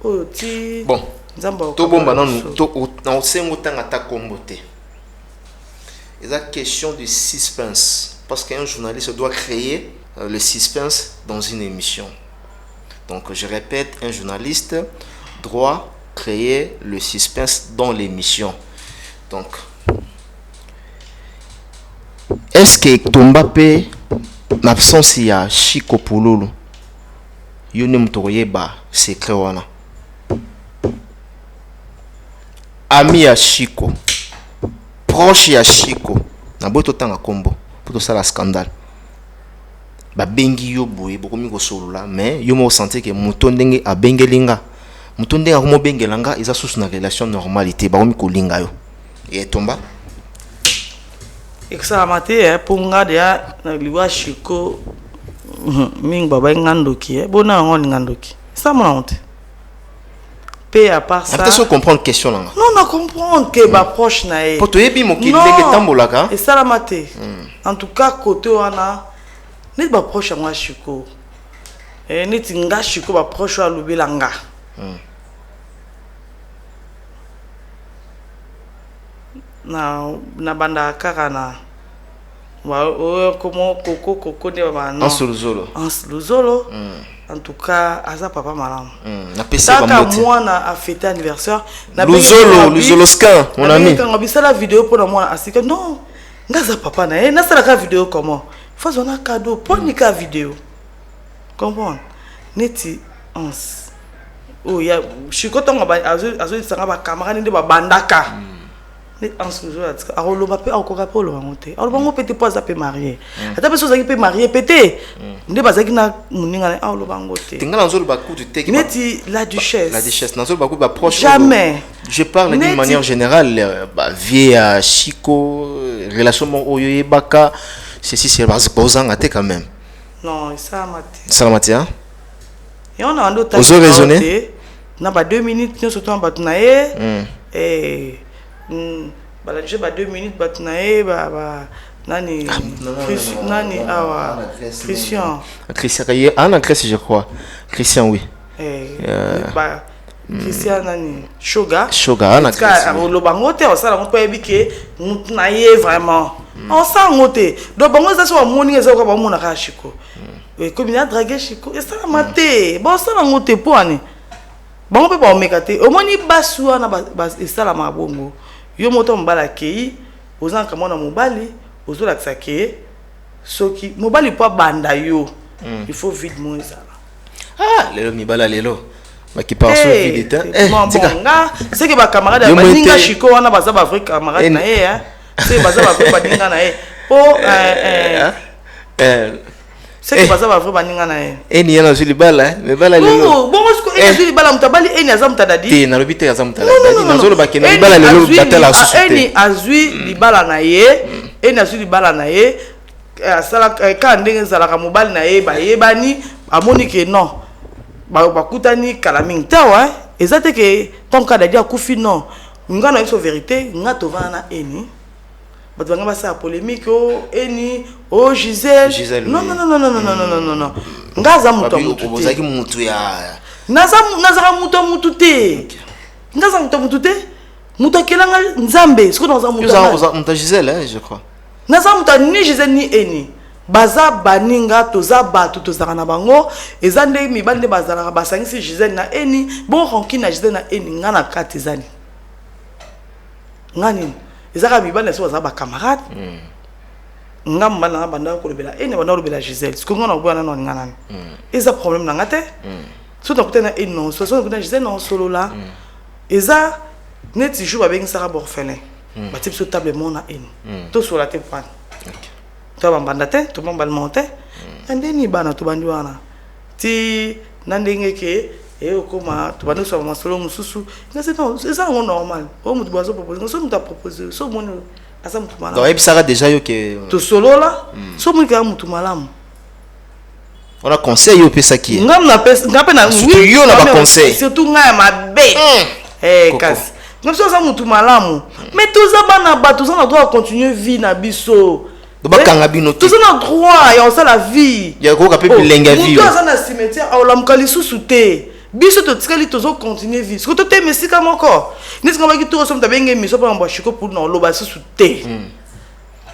oti bon to bomba non to na osengo tanga ta kombote. Il y a question de suspense parce qu'un journaliste doit créer le suspense dans une émission. Donc je répète, un journaliste doit créer le suspense dans l'émission. Donc est-ce que Tombape l'absence il y a Chico Pouloulou yone mtoyeba secret wana ami ya Chico proche ya Chico na boto tanga kombo pour ça la scandale ba bengi yo boye bokomi ko solola mais yo mo sentir que muto ndenge abengelinga muto ndenge ko mo bengelanga eza sous na relation normalité ba komi ko linga yo et tomba examate pour ngada na liwa Chico ming baba ngandoki bona ngoni ngandoki ça mon honte pe à part ça peut-être comprendre question là non on comprendre que ba proche na e pour to yebi mo ki ndenge tambolaka et ça la maté en tout cas côté wana net ba proche moi Chico et net nga Chico ba proche wa lubelanga na banda karana comment coco de ba non en Luzolo en tout cas aza papa malam na pesa ba moté moi na a fêté anniversaire na Luzoloscan mon ami quand on la vidéo pour moi asika non ngaza papa na sala ka vidéo comment faut on a cadeau pour ni ka vidéo comprendre neti ons oh ya Chico tonga ba azo sanga ba camera ni de ba bandaka net en sous atika arolo ba pe encore pa lo monter alors bango pété pas ça peut marier ata pe so za peut marier pété nde ba za kina muninga na arolo bango te tingala nzolo ba coup de teke neti la duchesse nzolo ba coup ba proche jamais je parle d'une manière générale ba vie à Chico relation mo oyo yebaka ceci c'est bazanga te quand même non ça mate hein et on a un autre ozo raisonner na ba 2 minutes nous surtout en batunaye et bala je ba 2 minutes batunaye ba Nani Nani awa Christian. Christian Kaye, en Grèce je crois. Christian oui. Christian nani Shoga en Grèce. Le bangote on ça on peut biquer na ye vraiment. On ça ngote. Do bango ça so moni ça ko ba mona ka Chiko. Et comme il a dragué Chiko, et ça maté. Bon ça ngote pour ani. Bango pe ba omekate. O moni basu na ba et ça la mabongo. Yo moto mbala kei ozanka mona mobali ozola tsake soki mobali pas banda yo. Il faut vite moins ça. Ah, lelo mibala lelo. Qui part sur vite c'est que ba camarade ba ninga Chiko wana baza ba vrai camarade na ye hein c'est baza ba vrai ba ninga na ye po c'est que baza ba vrai ba ninga na ye eni yana zuli bala me bala lelo bon est-ce que eni zuli bala mutabali eni azam tadadi te na lobite azam tadadi na zolo ba kena bala lelo batala susute eni azui libala na ye eni azui libala na ye asala ka ndenge zala ka mobali na ye ba yebani amoni ke non bakutani kalaming tawa ezate ke ton ka dadia kufi non nga na iso vérité nga to vana eni bato banga basa polémique o eni o Gisèle non nga za mutu bozaki mutu ya nazaka mutu te nga za mutu te mutu kelanga nzambe siko na za mutu Gisèle hein je crois naza mutu ni Gisèle ni eni baza baninga toza batu tozaka na bango ezande mibali nde bazalaka basangisi Gisèle na eni bon ronki na Gisèle na eni nga na kati ezali nga nini ezaka mibali na so baza ba camarade nga mobali na banda kolobela eni banda kolobela Gisèle siko nga na boya nano nga nani eza problème na nga te so nakuta na eni non so nakuta na Gisèle non solo la eza neti jour babengisaka borphelin batie biso table mona eni tosola te pana to bambanda te to bambal te ndeni bana to bandi wana ti nandenge ke okoma to bandi so masolo mususu ngase non c'est ça normal o mutu bazo proposer so mutu proposer so moni asa mutu malamu donc ebisaka déjà yo ke to solo la so moni ka mutu malamu on a conseil yo pesa ki ngam na pesa ngape na oui yo na ba conseil surtout nga mabe kasi ngam so sa mutu malamu mais toza bana ba toza na droit continuer vie na biso bakanga bino tout ça na droit et on ça la vie ya ko ka pe bilenga vie tout ça na cimetière au mukali susuté biso to tikali tozo continuer vie ce que to te mesika moko nisi kama ki to so mtabenge miso pa mbo Chiko pour no loba susuté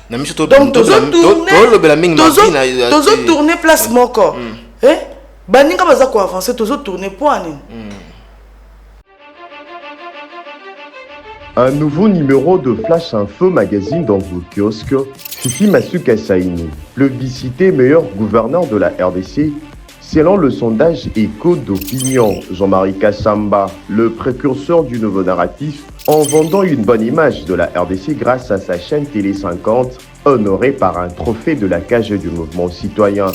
na miso to donc tozo lobela mingi na tozo tourner place moko baninga baza ko avancer tozo tourner point. Un nouveau numéro de Flash Info Magazine dans vos kiosques. Fifi Masuka Saini, plébiscité meilleur gouverneur de la RDC, selon le sondage Écho d'opinion. Jean-Marie Kassamba, le précurseur du nouveau narratif, en vendant une bonne image de la RDC grâce à sa chaîne Télé 50, honorée par un trophée de la cage du mouvement citoyen.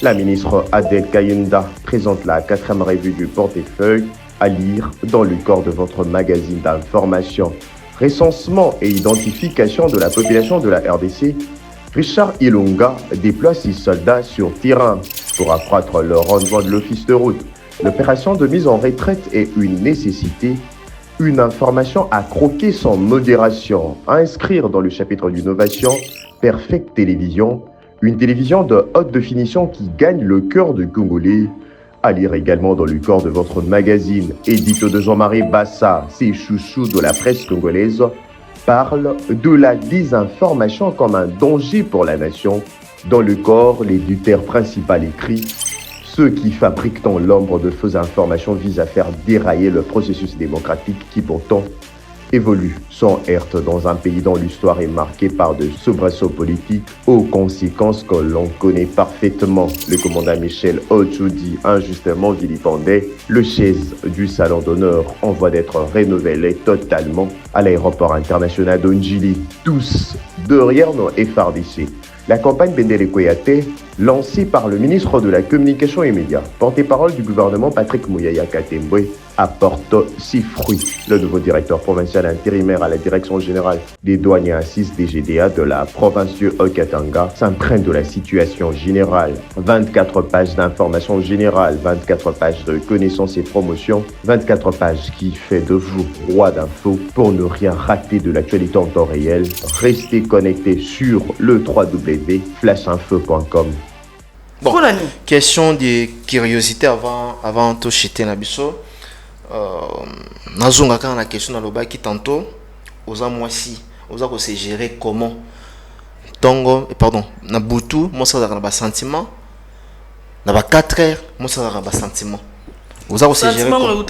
La ministre Adel Kayenda présente la 4e revue du portefeuille à lire dans le corps de votre magazine d'information. Recensement et identification de la population de la RDC, Richard Ilunga déploie 6 soldats sur terrain pour accroître le rendement de l'office de route. L'opération de mise en retraite est une nécessité, une information à croquer sans modération, à inscrire dans le chapitre d'innovation, Perfect Télévision, une télévision de haute définition qui gagne le cœur du Congolais. À lire également dans le corps de votre magazine, édito de Jean-Marie Bassa, ses chouchous de la presse congolaise, parle de la désinformation comme un danger pour la nation. Dans le corps, l'éditeur principal écrit « Ceux qui fabriquent dans l'ombre de fausses informations visent à faire dérailler le processus démocratique qui pourtant évolue sans heurte dans un pays dont l'histoire est marquée par de soubresauts politiques aux conséquences que l'on connaît parfaitement. Le commandant Michel Ochoudi, injustement vilipendé, le chaise du salon d'honneur en voie d'être renouvelé totalement à l'aéroport international d'Onjili. Tous derrière nos FRDC. La campagne Bendele Koyate, lancée par le ministre de la Communication et Médias, porte-parole du gouvernement Patrick Mouyaya Katembwe, apporte ses fruits. Le nouveau directeur provincial intérimaire à la direction générale des douanes et assises des GDA de la province du Haut-Katanga s'imprègne de la situation générale. 24 pages d'informations générales, 24 pages de connaissances et promotions, 24 pages qui fait de vous roi d'infos pour ne rien rater de l'actualité en temps réel, restez connectés sur le www.flashinfo.com. Bon, question de curiosité avant de chiter Nabiso. Nazonga quand la question dans le bas qui tantôt, aux mois-ci, aux se gérer comment. Tongo, pardon, na butu, moi ça a un sentiment. Na ba 4 heures, moi ça a un sentiment. Aux se gérer comment.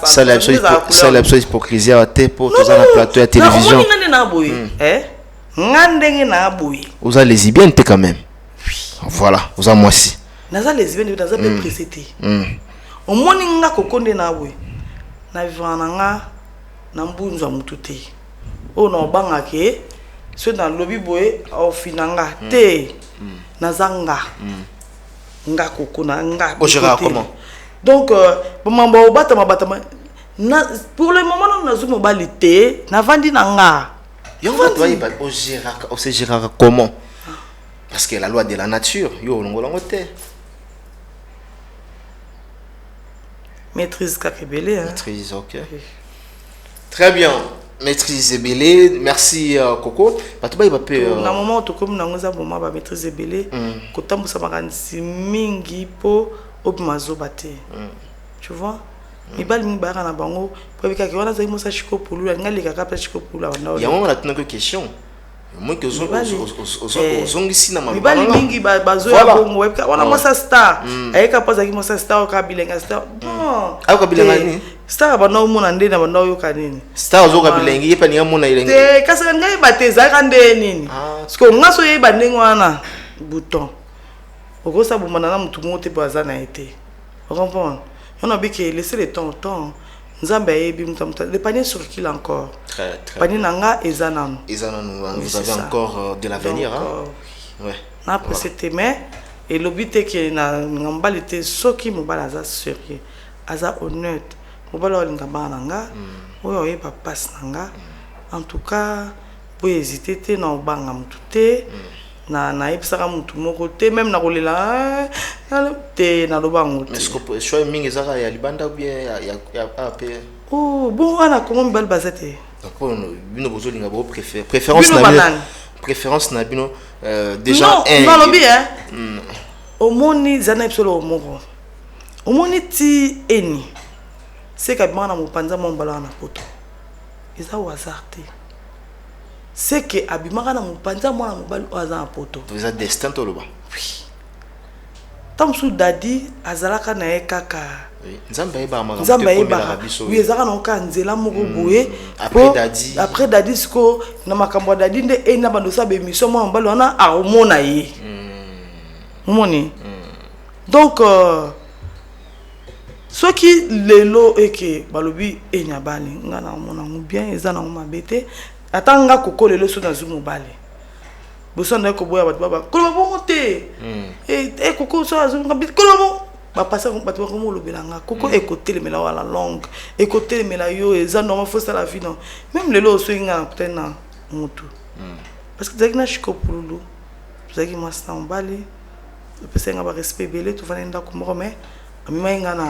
Ça l'absolu hypocrisie à te pour tous un plateau de télévision. Vous avez les bien quand même. Voilà, vous avez moi aussi. Naza lesbienne naza be précité. Au moni nga kokonde na we. Na vivana nga na mbunzo mutute. O no banga ke so dans lobby boy au finanga te nazanga. Nga kokona nga. O gérera comment? Donc mambo bata na pour le moment on nazo mobilité na vandi na nga. Yo va au se gérera comment? Parce que la loi de la nature, yo longote. Maîtrise Kakebele. Hein? Maîtrise, ok. Très bien. Maîtrise Ebele. Merci Coco. Na moment où comme na ngoza boma ba maîtrise Ebele, kotambo sa makanisi mingi po obimazo bate. Tu vois? Mibali mingi ba na bango, pour que wana za imosa chiko pulu, ngali kaka pa chiko pulu wana. Ya mama na tuna que question. Moi que ozongisi na mama. Mibali mingi bazo ya bongo webka wana mosa star. Ayeka poza ki mosa star ka bilenga star. Non. Ka bilenga ni? Star ba no mona ndena ba no yo kanini. Star zo ka bilenga yepa ni mona ilenga. Te kasa ngai bateza ka ndeni. Parce que ngaso ye bandengo wana bouton. Okosa bomana na mutu mote baza na été. Vous comprenez? On a bien que laisser le temps. Nzambe yebi mutamta. Le panier circule encore. Très. Panier nanga ezananu. Vous avez encore de l'avenir, hein? Ouais. Na précédé mais et le but est que na ngambalité soki mobala za sérieux. Aza honnête. Mobala olinga nanga. Oyo yeba passe nanga. En tout cas, pour hésiter te na obanga mutute. Na epsaka mutu moko te même na kolela te na lobango te. Est-ce que choix mingi zaka ya libanda ou bien ya AP? Oh bon ana comment belle bazete. D'accord, bino bozolinga bo préférence na bino déjà un. Non lobi hein. Omoni zana epsolo moko. Omoni ti eni. C'est ka bana mo panza mo mbala na poto. Eza au hasard te. C'est que abimaka na mupanza mwana mobali oza na poto. Vous êtes destin to loba. Oui. Tamsu dadi azalaka na ekaka. Oui. Nzamba eba maka. Nzamba eba. Oui, ezaka na ka nzela moko boye. Après dadi siko na makambo dadi nde ena bandosa be mission mwana mobali wana a omona ye. Omoni. Donc ce qui lelo eke balobi enya bali ngana mona bien ezana mabete. Atanga koko lelo so na zumu bale. Boso na ko boya baba. Kolo bongo te. Koko so azumu ngabit kolo bongo. Ba passa ko batwa ko mo lobelanga. Koko écouter mela wala langue. Écouter mela yo eza normal faut ça la vie non. Même lelo so inga peut-être na mutu. Parce que zaki na chiko pululu. Zaki masta mbali. Pesa nga ba respect belé to vanenda ko mo mais amima inga na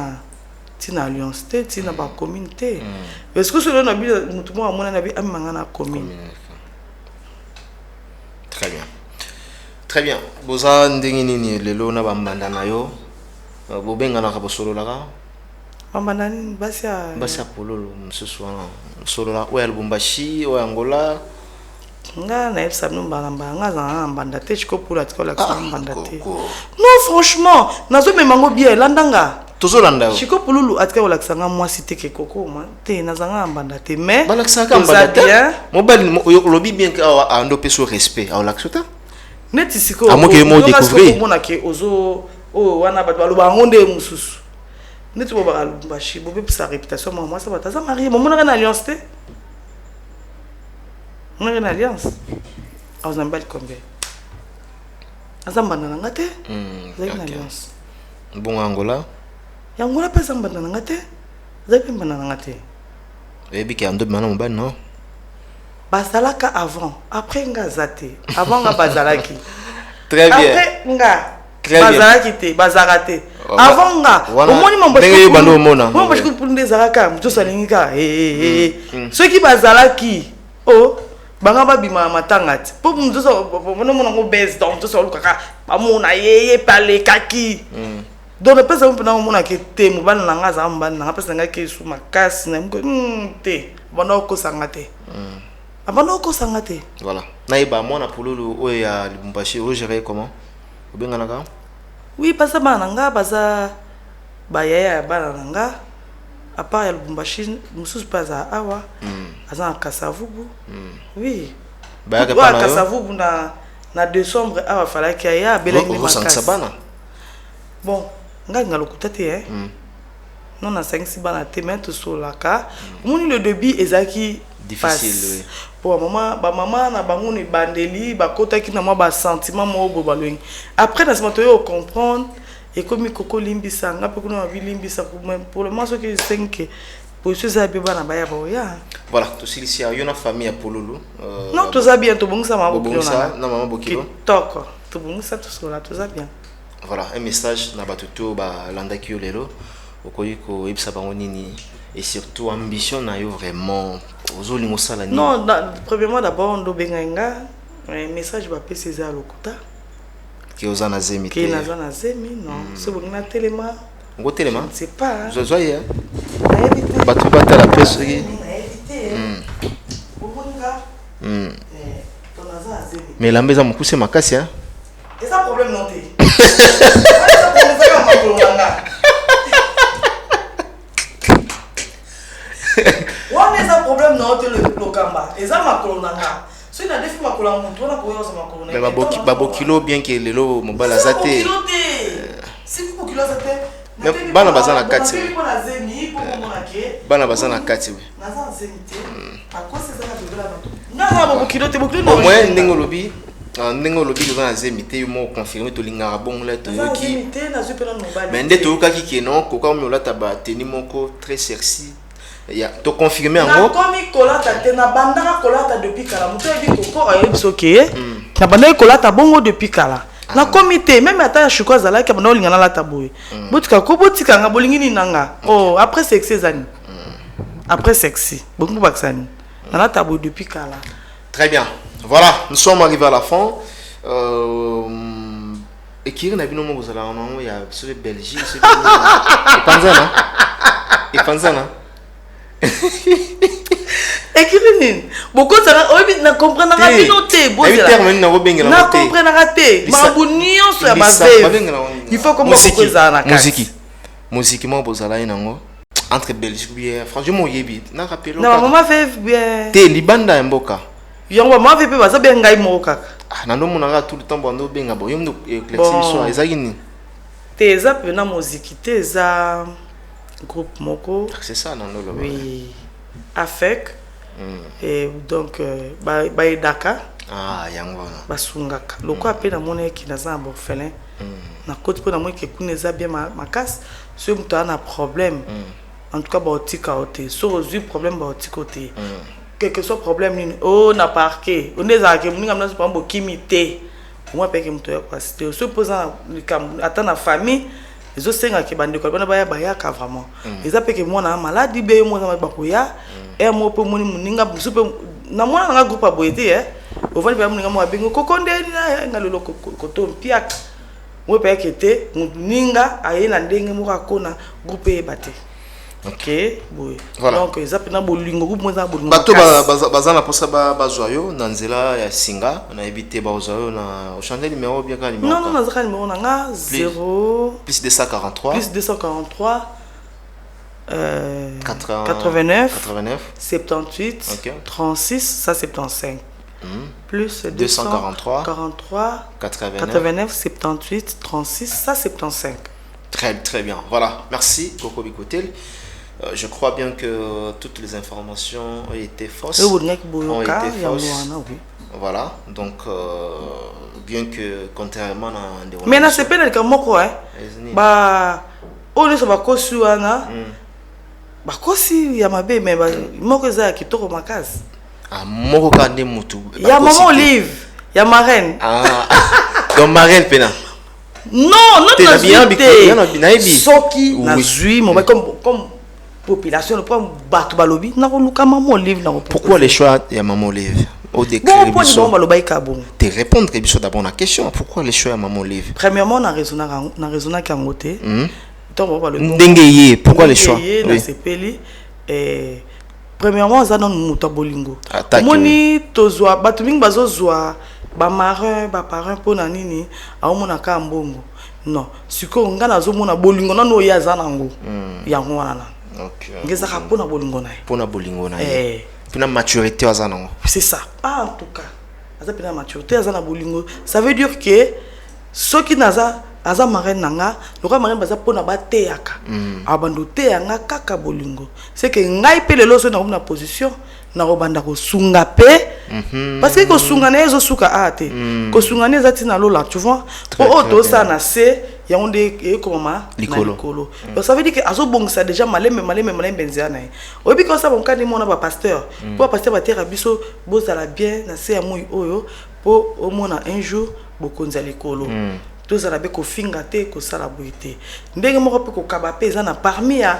tina alliance te tina ba communauté parce que cela na bi mutu mo amona na bi amanga na commune. Très bien boza ndenge nini lelo na bambanda na yo bobenga na ka solo la ka bambanda ni basia pololo msusu wana solo la o Lubumbashi o Angola nga na epsa mbala nga za mbanda te chiko pula tikola ka mbanda te non franchement nazo memango bien landanga tozolanda yo chiko pululu atika olaksanga mwasi te ke koko ma te nazanga mbanda te mais balaksaka mbanda te mobali lobi bien ka ando peso respect a olaksota neti siko amoke mo découvrir mona ke ozo o wana bat baloba ngonde mususu neti bo ba Lubumbashi bo be sa réputation moi ça bataza marié mo mona na alliance te on a une alliance aux embelles combien azambana ngate une alliance bon Angola Angola pas zambana ngate zapi mbana ngate et bi ki ando bana mobali non basalaka avant après nga zate avant nga bazalaki très bien après nga bazalaki te bazarate avant nga Voilà. omoni mambo Ndenge yo bando omona. mambo shiko pour des zaraka muto salinga ceux qui bazalaki oh banga babima matanga ti po muto so bono mona ngo base donc to so lukaka ba mona ye parler kaki donc le pesa mpona mona ke te mobana nanga za mbana nanga pesa nga ke su makasi na mko te bana ko sangate abana ko sangate voilà naïba mona pololo oyo ya Lubumbashi o gérer comment obenga naka oui parce que bana nga baza bayaya bana nga à part ya Lubumbashi mususu paza awa aza na Kasavubu oui bayaka pa na Kasavubu na décembre awa falaki ya belengi makasi bon nga ngalokuta te non na 5 bana te mais tout solaka moni le début ezaki difficile pour maman na bango ni bandeli bakota ki na moi ba sentiment mo bo balwengi après na semato yo comprendre et comme koko limbisa nga pe kuna bilimbisa pour le moment ce que 5 pour ceux ça beba na baya boya voilà to silisia yo na famille ya pololo non tout ça bien to bongisa ma bokilo na maman bokilo toko to bongisa tout ça tout ça bien voilà un message na batuto ba landaki yo lelo okoyi ko ebisa bango nini et surtout ambition na yo vraiment ozolingo sala ni non premièrement d'abord ndo benga un message ba PCZ lokuta qui oza na zemi qui na zona zemi non so bongina telema ngo telema c'est pas zozoye batu bata la presse qui mais la maison mukuse makasi hein et ça problème non té on est un problème non té le kamba et ça makolo nanga so ina defi makolo muntu na koyo za makolo mais babokilo bien que lelo mobala zate si ku kilo zate mais bana bazana kati bana bazana kati we naza zemite akosi za kabela bato nga babokilo te bokilo au moins ndenge lobi ndenge lobi lo na zemite yo mo confirmer to linga bon la to yoki mais nde to kaki ke non ko comme la taba teni moko très sexy ya to confirmer na ngo komi kolata te na bandaka kolata depuis kala muto ebi koko ayebsoke na bandaka kolata bongo depuis kala na comité même ata chiko zala ka bana lingana la taboye botika ko botika nga bolingini nanga oh après sexy zani après sexy bongo baksani na la taboye depuis kala très bien voilà nous sommes arrivés à la fin et qui na bino mo zala on ya sur Belgique sur Panzana et Panzana ekirinin beaucoup ça on na comprendre na binoté bozela terme na robengela na comprendre na raté mabunio so ya bave il faut comme ça na musique mo bozala inango entre Belgique bien franchement yebi na rappelo na maman fait bien te libanda mboka yango maman fait pas ça bien ngai moka na ndo mona tout le temps bando benga bo yomdo éclaircir so ezakini te za pena musique te za groupe moko c'est ça non lo oui avec et donc ba edaka yango basungaka loko apena mona ki na za orphelin na côté pour na moi que kuneza bien makas ce muto ana problème en tout cas ba otika ote so ozu problème ba otika ote quel que soit problème ni oh na parquet on est à que muninga mna so pambo kimité moi pe que muto ya kwa cité se posant ata na famille les autres senga ki bande ko bana baya ka vraiment les appels que moi na maladie be moi na ba koya et moi pe moni muninga super na moi na groupe aboyete au vali ba muninga moi bengo kokonde na ngalolo koto mpiak moi pe que te muninga ayena ndenge mo ka kona groupe e bate ok boy voilà. Donc ils appellent na bolingo groupe moi za bolingo bato bazana posa ba joyeux na nzela ya singa na éviter ba joyeux na changer numéro bien ka numéro non na zaka numéro nanga 0 plus 243 plus 243 89 78 okay. 36 ça 75 plus 243 43 89 78 36 ça 75 très bien voilà merci Coco Bikotel. Je crois bien que toutes les informations ont été fausses. Voilà, donc bien que contrairement à des mais c'est pas le moko hein. Bah on est sur ba kosu ana. Ba kosi ya mabe mais ba moko za kitoko makazi. Ah moko ka mutu. Ya maman Olive, ya marraine. Donc marraine pena. Non, non, Soki nazui, comme population, comme Bato Balobi, n'a pas maman livre. Pourquoi les choix de Maman Olive? Te répondre d'abord à la question. Pourquoi les choix à Maman Olive? Premièrement, on a raisonné Kangote. Pourquoi les choix? Premièrement, on a un bolingo. Moni tozwa batuming bazozwa ba marin ba parrain pour nanini aomona ka mbongo. Non, siko nga nazomona bolingo nano yaza nango. Yango wana. OK. Ngeza ka pona bolingo na. Pona bolingo na. Pina maturité aza nango. C'est ça. Ah, en tout cas, aza pina maturité aza na bolingo. Ça veut dire que ceux qui naza aza marin nanga, loka marin baza pona ba teyaka. Abando teyanga kaka bolingo. C'est que ngai pe lelo so na position na robanda ko sunga pe parce que ko sunga na ezo suka ate. Ko sunga ne zati na lola, tu vois. O to ça na se ya onde e comment likolo. Donc ça veut dire que azo bongisa déjà maleme benzia na. Obi ko ça bon ka ni mona ba pasteur. Pour pasteur ba terre biso bozala bien na se ya moyi oyo po o mona un jour bokonza likolo. Tous arabe ko fingate ko sala buite. Ndenge moko pe ko kabape za na parmi ya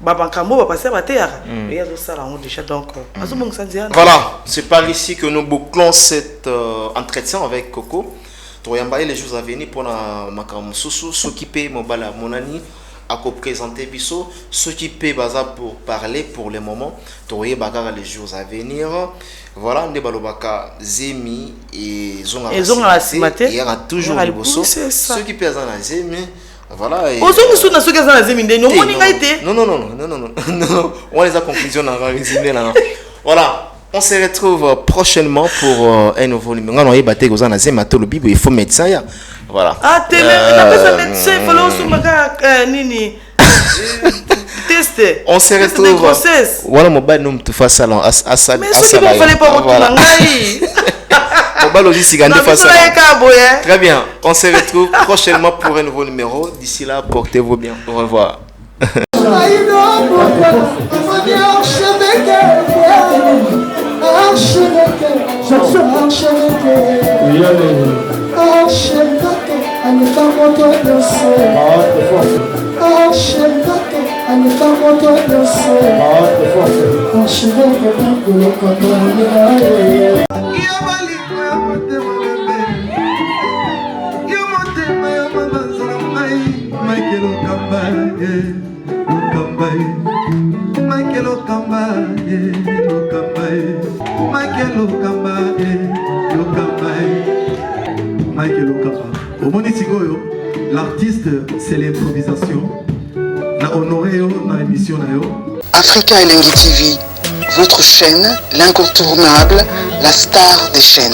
babankambo ba passer ba terre. Et ya zo sala on déjà donc azo bongisa nzia. Voilà, c'est par ici que nous bouclons cet entretien avec Coco. Toyambaye les jours à venir pour la Makamususu, s'occuper Mobala Monani, à présenter Bisso, s'occuper Baza pour parler pour le moment. Toye Bagara les jours à venir. Voilà, Ndebalobaka, Zemi et Zonga. Il y aura toujours les bossos. S'occuper Zana Zemi. Voilà. Non. On les a conclusions dans la résumé là. Voilà. On se retrouve prochainement pour un nouveau numéro. On va battre aux anazes matolo bibo il faut médecin. Voilà. Ah t'es médecin, il faut le nini. Tester. On se retrouve. Voilà mon bas nom tout face salon à ça. Mais ce qu'il fallait pas retourner. Mon bas logistique gagné face salon. Très bien. On se retrouve prochainement pour un nouveau numéro. D'ici là, portez-vous bien. Au revoir. L'artiste, c'est l'improvisation. La honoré dans l'émission. Africa Elengi TV, votre chaîne, l'incontournable, la star des chaînes.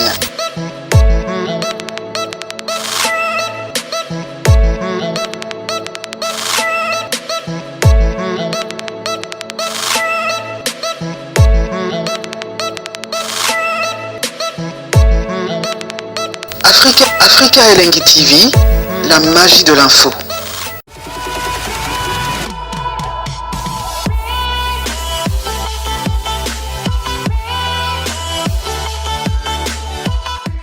Africa Elengi TV, la magie de l'info.